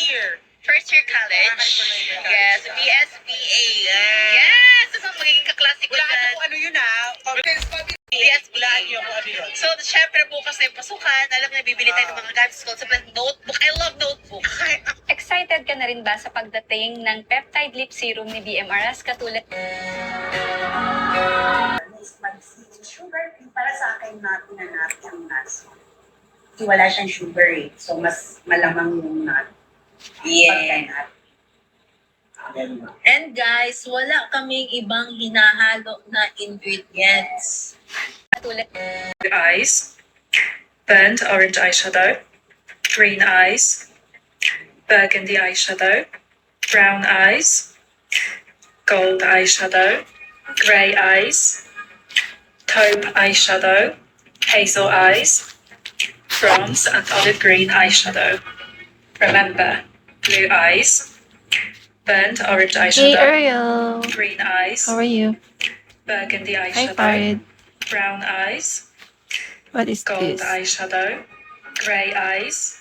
year? First year college. Yes, BSBA. Yes! So, magiging kaklase ko Wala dyan. kung ano yun BSBA. BSBA. Wala kung ano yun. So, syempre bukas na yung pasukan. Alam na, bibili tayo ng mga gadgets ko. So, notebook. I love notebook. Excited ka na rin ba sa pagdating ng peptide lip serum ni BMRS katulad? Sugar free para sa akin na pinanap yung nuts. Kasi wala siyang sugar eh. So mas malamang yung nut. Yeah. And guys, wala kaming ibang hinahalo na ingredients. Katulad Eyes, burnt orange eyeshadow, green eyes, burgundy eyeshadow, brown eyes, gold eyeshadow, grey eyes, taupe eyeshadow, hazel eyes, bronze and olive green eyeshadow. Remember, blue eyes, burnt orange Hey eyeshadow, Ariel, green eyes, how are you? burgundy Hi eyeshadow, Farid, brown eyes, what is gold this? eyeshadow, grey eyes,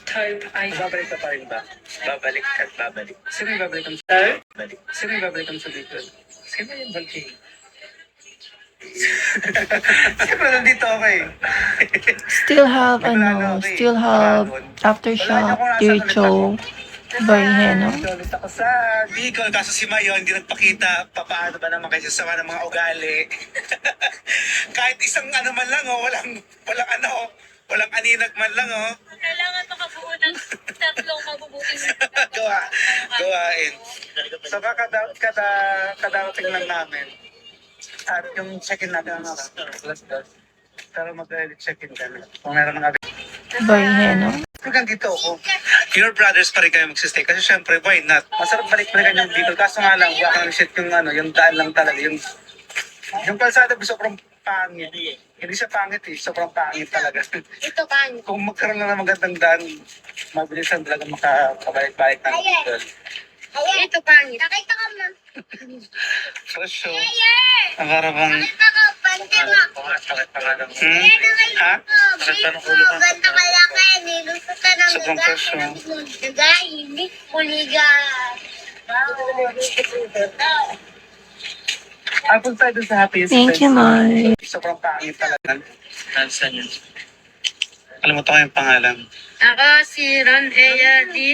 taupe eyeshadow. Babalik ka pa rin ba? Babalik at babalik. Sino yung babalik ang balik? Sino yung babalik ang sabihin? Sino yung balik? Siyempre nandito ako eh. Still have aftershock, Dircho, Bariheno. Ulit ako sa Bicol, kaso si Mayo hindi nagpakita paano ba naman kasi sama ng mga ugali. Kahit isang ano man lang walang aninag man lang Kailangan makabuo ng tatlong mabubuting gawain. So kadarating lang namin. At yung check-in natin plus. Pero mag-check-in kami. Kung meron mga Bariheno. hanggang dito ako. Your brothers pa rin kayo magsistay. Kasi syempre, why not? Masarap balik-balikan yung Bicol. Kaso nga lang, baka ng shit yung daan lang talaga. Yung kalsada, sobrang pangit. Hindi siya pangit eh. Sobrang pangit talaga. Ito, pangit. Kung magkaroon lang ng magandang daan, mabilisan talaga makakabalik-balik ng Bicol. Ito, pangit. Nakita ka mo. Fresh show. Ang karabang... Pante mo. Ha? Ganda ka lang kaya nilusutan ng Sobrang fresh show. nagahimik, puliga. Punta tayo dun sa happiest Thank you, Mar. Sobrang pangit talaga. Saan yun? Kalimutan ko yung pangalan. Ako si Ron Eyadi.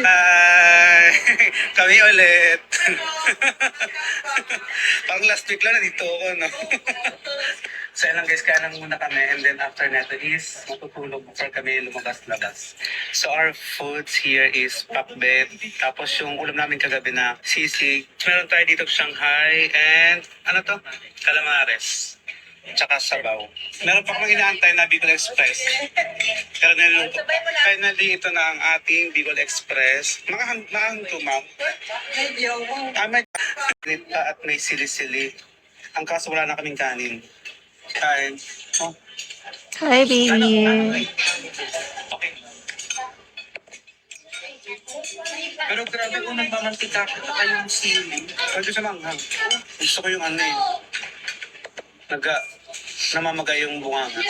Hi! Kami ulit. Parang last week lang nandito ako, no? So yun lang guys, kaya lang muna kami and then after neto is matutulog before kami lumabas-labas. So our foods here is pakbet, tapos yung ulam namin kagabi na sisig. Meron tayo dito Shanghai and ano to? Calamares. Tsaka sabaw. Meron pa kamang inaantay na Bicol Express. Pero niluluto. Finally, ito na ang ating Bicol Express. Mga to, ma'am. May pa at may sili-sili. Ang kaso wala na kaming kanin. Kain. Oh. Hi, baby. Okay. Pero grabe kung nagmamantika ko yung sili. Pwede siya manghang. Gusto ko yung ano eh. Namamagay yung bunganga.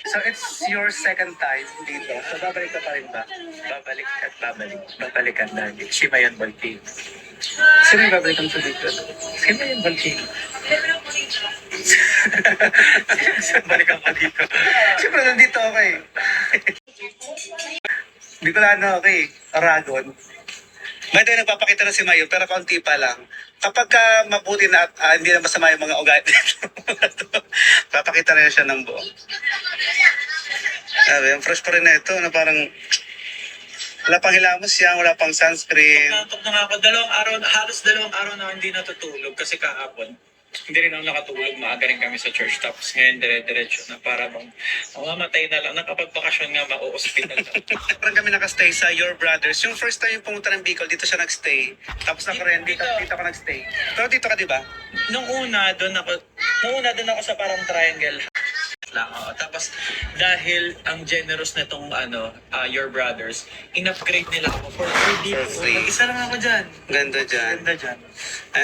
So it's your second time dito. So babalik ka pa rin ba? Babalik at babalik. Babalikan lagi. Si Mayan Balking. Sino yung babalikan sa dito? Si Mayan Balking. Sino balikan pa dito? Siyempre nandito ako eh. Bicolano ako eh. Aragon. By the way, nagpapakita na si Mayo, pero kaunti pa lang. Kapag mabuti na at hindi na masama yung mga ugat dito, papakita na siya ng buo. Yung fresh pa rin na ito, na parang wala pang hilamos yan, wala pang sunscreen. Natok na nga ako, halos dalawang araw na hindi natutulog kasi kahapon. Hindi rin ako nakatulog, maaga rin kami sa church. Tapos ngayon, dire-diretso na para bang mamamatay na lang. Nakapagbakasyon nga, ma-hospital na. Parang kami nakastay sa Your Brothers. Yung first time yung pumunta ng Bicol, dito siya nagstay. Tapos dito ako nagstay. Pero dito ka, di ba? Nung una, doon ako sa parang triangle lang. Tapos dahil ang generous na itong Your Brothers, in-upgrade nila ako for free. Isa lang ako dyan. Ganda dyan.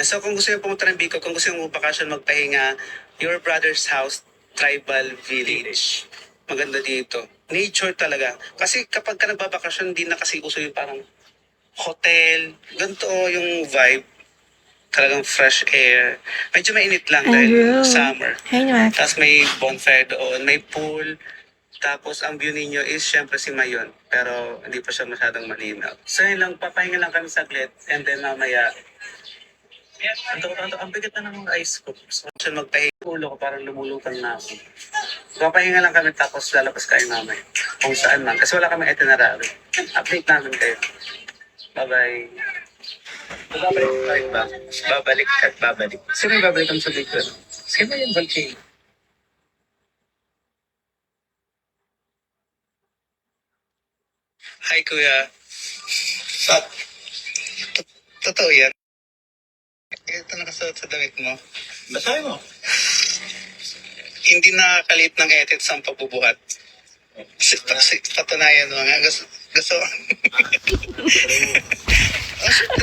So kung gusto nyo pumunta ng Bicol, kung gusto nyo bakasyon magpahinga, Your Brothers House Tribal Village. maganda dito. Nature talaga. Kasi kapag ka nagbabakasyon, hindi na kasi uso yung parang hotel. Ganito yung vibe. Talagang fresh air. Medyo mainit lang dahil Andrew. summer. Hey, Mac. Tapos may bonfire doon, may pool. Tapos ang view ninyo is syempre si Mayon. Pero hindi pa siya masyadong malinaw. So yun lang, papahinga lang kami saglit. And then mamaya, ang bigat na ng ice ko. So siya magpahinga. Ulo ko parang lumulutang na ako. Papahinga lang kami tapos lalabas kayo namin. Kung saan man. Kasi wala kami itinerary. Update namin kayo. Bye-bye. Babalik ba? Babalik at babalik. Sino yung babalik sa likod? Sino yung volcano? Hi, Kuya. Totoo yan? Ito nakasuot sa damit mo. Basahin mo. Hindi nakakalit ng edits ang pagbubuhat. Patunayan mo nga. Gusto.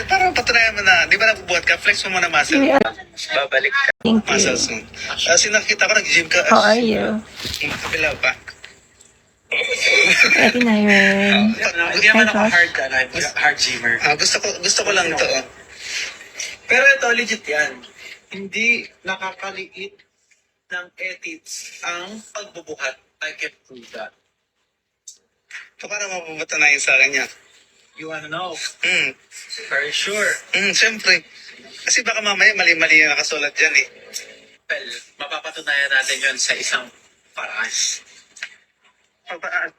Parang patunayan mo na. Di ba nabubuhat ka? Flex mo muna muscle. Babalik ka. Thank Muscles you. mo. Kasi nakita ko nag-gym ka. How are you? Kabila pa. Ready na yun. Hindi naman ako hard gymmer. Gusto ko lang to. Pero ito, legit yan. Hindi nakakaliit ng edits ang pagbubuhat. I can prove that. So, para mapapatunayan sa kanya. You wanna know? Hmm. Very sure. Siyempre. Kasi baka mamaya mali-mali yung nakasulat dyan eh. Well, mapapatunayan natin yon sa isang paraan. Papaan.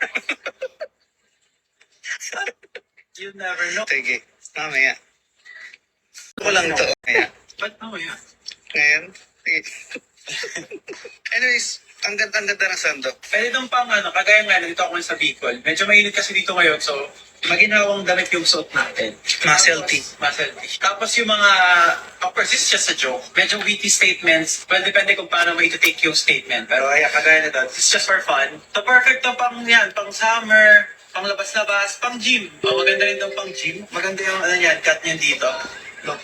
You never know. Sige. Mamaya. Gusto ko lang to. Kaya. But mamaya. Ngayon. Sige. Anyways, ang ganda ng sando. Pwede itong pang kagaya nga, nandito ako sa Bicol. Medyo mainit kasi dito ngayon, so maginhawang damit yung suot natin. Muscle tee. Muscle tee. Tapos yung mga, of course, it's just a joke. Medyo witty statements. Well, depende kung paano mo ito-take yung statement. Pero kaya kagaya na it's just for fun. So perfect to pang yan, pang summer, pang labas-labas, pang gym. Maganda rin itong pang gym. Maganda yung cut niyan dito. Look.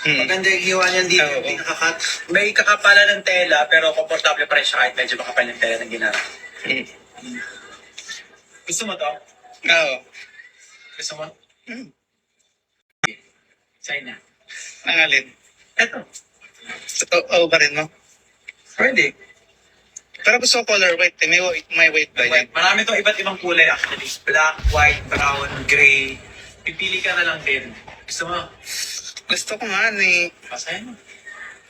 Maganda yung hiwa niyan dito, Oo. yung pinakakat. May kakapalan ng tela, pero komportable pa rin siya kahit medyo makapal ng tela ng ginara. Gusto mo to? Oo. Gusto mo? China. Nangalin. Eto. Oo ba rin mo? Pwede. Pero gusto ko color white. Eh. May white ba yan? Marami itong iba't ibang kulay actually. Black, white, brown, gray. Pipili ka na lang din. Gusto mo? Gusto ko nga eh. Pasahin mo.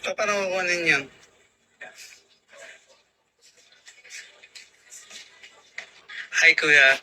So, paano kukunin yun? Hi, Kuya.